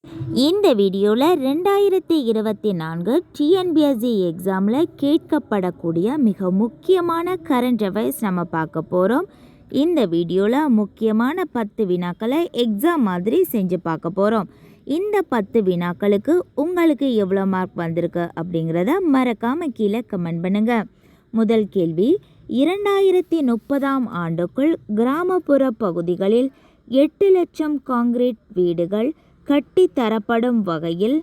இந்த வீடியோவில் 2024 டிஎன்பிஎஸ்சி எக்ஸாமில் கேட்கப்படக்கூடிய மிக முக்கியமான கரண்ட் அஃபேர்ஸ் நம்ம பார்க்க போகிறோம். இந்த வீடியோவில் முக்கியமான 10 வினாக்களை எக்ஸாம் மாதிரி செஞ்சு பார்க்க போகிறோம். இந்த 10 வினாக்களுக்கு உங்களுக்கு எவ்வளோ மார்க் வந்திருக்கு அப்படிங்கிறத மறக்காமல் கீழே கமெண்ட் பண்ணுங்கள். முதல் கேள்வி, 2030ஆம் ஆண்டுக்குள் கிராமப்புற பகுதிகளில் 8 லட்சம் கான்கிரீட் வீடுகள் கட்டித்தரப்படும் வகையில்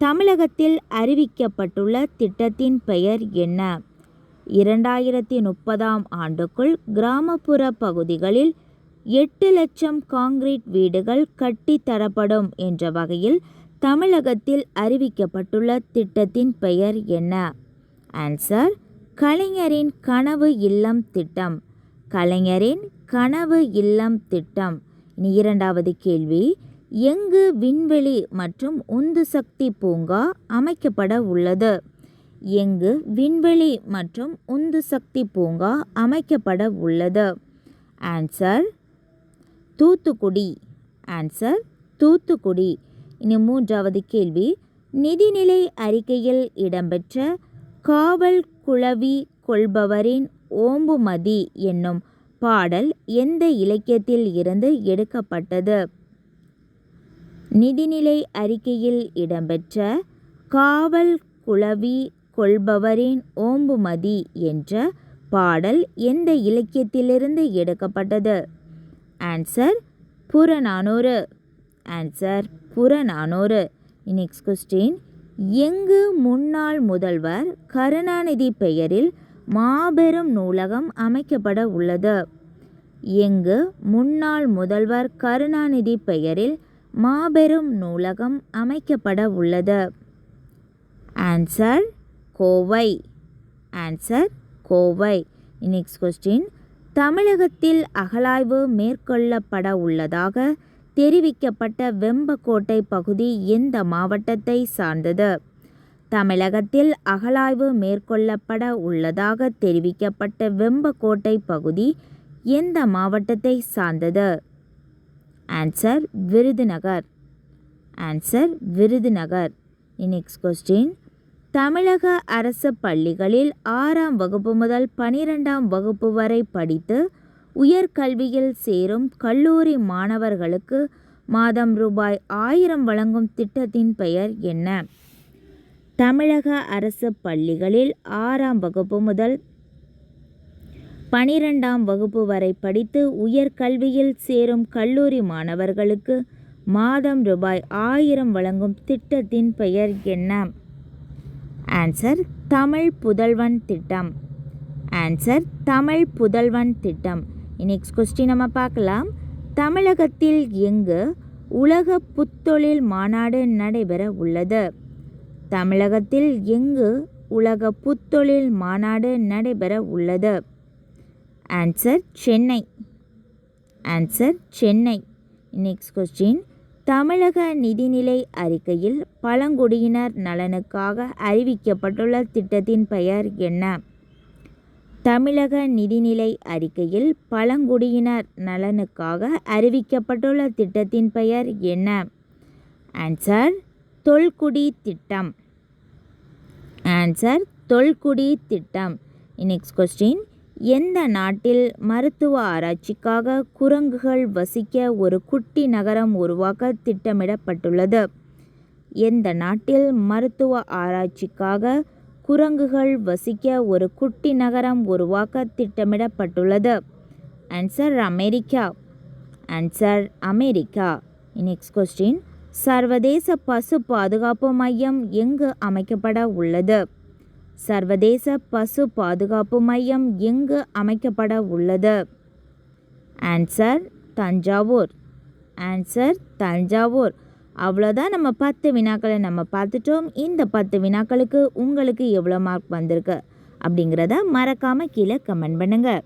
தமிழகத்தில் அறிவிக்கப்பட்டுள்ள திட்டத்தின் பெயர் என்ன? 2030ஆம் ஆண்டுக்குள் கிராமப்புற பகுதிகளில் 8 லட்சம் கான்கிரீட் வீடுகள் கட்டித்தரப்படும் என்ற வகையில் தமிழகத்தில் அறிவிக்கப்பட்டுள்ள திட்டத்தின் பெயர் என்ன? ஆன்சர், கலைஞரின் கனவு இல்லம் திட்டம். கலைஞரின் கனவு இல்லம் திட்டம். இனி இரண்டாவது கேள்வி, எங்கு விண்வெளி மற்றும் உந்து சக்தி பூங்கா அமைக்கப்பட உள்ளது? எங்கு விண்வெளி மற்றும் உந்து சக்தி பூங்கா அமைக்கப்பட உள்ளது? ஆன்சர், தூத்துக்குடி. ஆன்சர், தூத்துக்குடி. இனி மூன்றாவது கேள்வி, நிதிநிலை அறிக்கையில் இடம்பெற்ற காவல் குளவி கொள்பவரின் ஓம்புமதி என்னும் பாடல் எந்த இலக்கியத்தில் இருந்து எடுக்கப்பட்டது? நிதிநிலை அறிக்கையில் இடம்பெற்ற காவல் குளவி கொள்பவரின் ஓம்புமதி என்ற பாடல் எந்த இலக்கியத்திலிருந்து எடுக்கப்பட்டது? Answer, Purananuru. Answer, Purananuru. Next question, எங்கு முன்னாள் முதல்வர் கருணாநிதி பெயரில் மாபெரும் நூலகம் அமைக்கப்பட உள்ளது? எங்கு முன்னாள் முதல்வர் கருணாநிதி பெயரில் மாபெரும் நூலகம் அமைக்கப்பட உள்ளது? Answer, Kovai. Answer, Kovai. Next question, தமிழகத்தில் அகழாய்வு மேற்கொள்ளப்பட உள்ளதாக தெரிவிக்கப்பட்ட வெம்பக்கோட்டை பகுதி எந்த மாவட்டத்தை சார்ந்தது? தமிழகத்தில் அகழாய்வு மேற்கொள்ளப்பட உள்ளதாக தெரிவிக்கப்பட்ட வெம்பக்கோட்டை பகுதி எந்த மாவட்டத்தை சார்ந்தது? Answer, Virudhunagar. Answer, Virudhunagar. Next question, தமிழக அரசு பள்ளிகளில் 6ஆம் வகுப்பு முதல் 12ஆம் வகுப்பு வரை படித்து உயர்கல்வியில் சேரும் கல்லூரி மாணவர்களுக்கு மாதம் ரூபாய் 1000 வழங்கும் திட்டத்தின் பெயர் என்ன? தமிழக அரசு பள்ளிகளில் 6ஆம் வகுப்பு முதல் 12ஆம் வகுப்பு வரை படித்து உயர்கல்வியில் சேரும் கல்லூரி மாணவர்களுக்கு மாதம் ரூபாய் 1000 வழங்கும் திட்டத்தின் பெயர் என்ன? ஆன்சர், தமிழ் புதல்வன் திட்டம். ஆன்சர், தமிழ் புதல்வன் திட்டம். நெக்ஸ்ட் கொஸ்டின் நம்ம பார்க்கலாம். தமிழகத்தில் எங்கு உலக புத்தொழில் மாநாடு நடைபெற உள்ளது? தமிழகத்தில் எங்கு உலக புத்தொழில் மாநாடு நடைபெற உள்ளது? Answer, Chennai. Answer, Chennai. Next question, தமிழக நிதிநிலை அறிக்கையில் பழங்குடியினர் நலனுக்காக அறிவிக்கப்பட்டுள்ள திட்டத்தின் பெயர் என்ன? தமிழக நிதிநிலை அறிக்கையில் பழங்குடியினர் நலனுக்காக அறிவிக்கப்பட்டுள்ள திட்டத்தின் பெயர் என்ன? ஆன்சர், தொல்குடி திட்டம். ஆன்சர், தொல்குடி திட்டம். நெக்ஸ்ட் கொஸ்டின், எந்த நாட்டில் மருத்துவ ஆராய்ச்சிக்காக குரங்குகள் வசிக்க ஒரு குட்டி நகரம் உருவாக்க திட்டமிடப்பட்டுள்ளது? எந்த நாட்டில் மருத்துவ ஆராய்ச்சிக்காக குரங்குகள் வசிக்க ஒரு குட்டி நகரம் உருவாக்க திட்டமிடப்பட்டுள்ளது? Answer, America. Answer, America. Next question, சர்வதேச பசு பாதுகாப்பு மையம் எங்கு அமைக்கப்பட உள்ளது? சர்வதேச பசு பாதுகாப்பு மையம் எங்கு அமைக்கப்பட உள்ளது? ஆன்சர், தஞ்சாவூர். ஆன்சர், தஞ்சாவூர். அவ்வளோதான், நம்ம 10 வினாக்களை நம்ம பார்த்துட்டோம். இந்த 10 வினாக்களுக்கு உங்களுக்கு எவ்வளோ மார்க் வந்திருக்கு அப்படிங்கிறத மறக்காமல் கீழே கமெண்ட் பண்ணுங்கள்.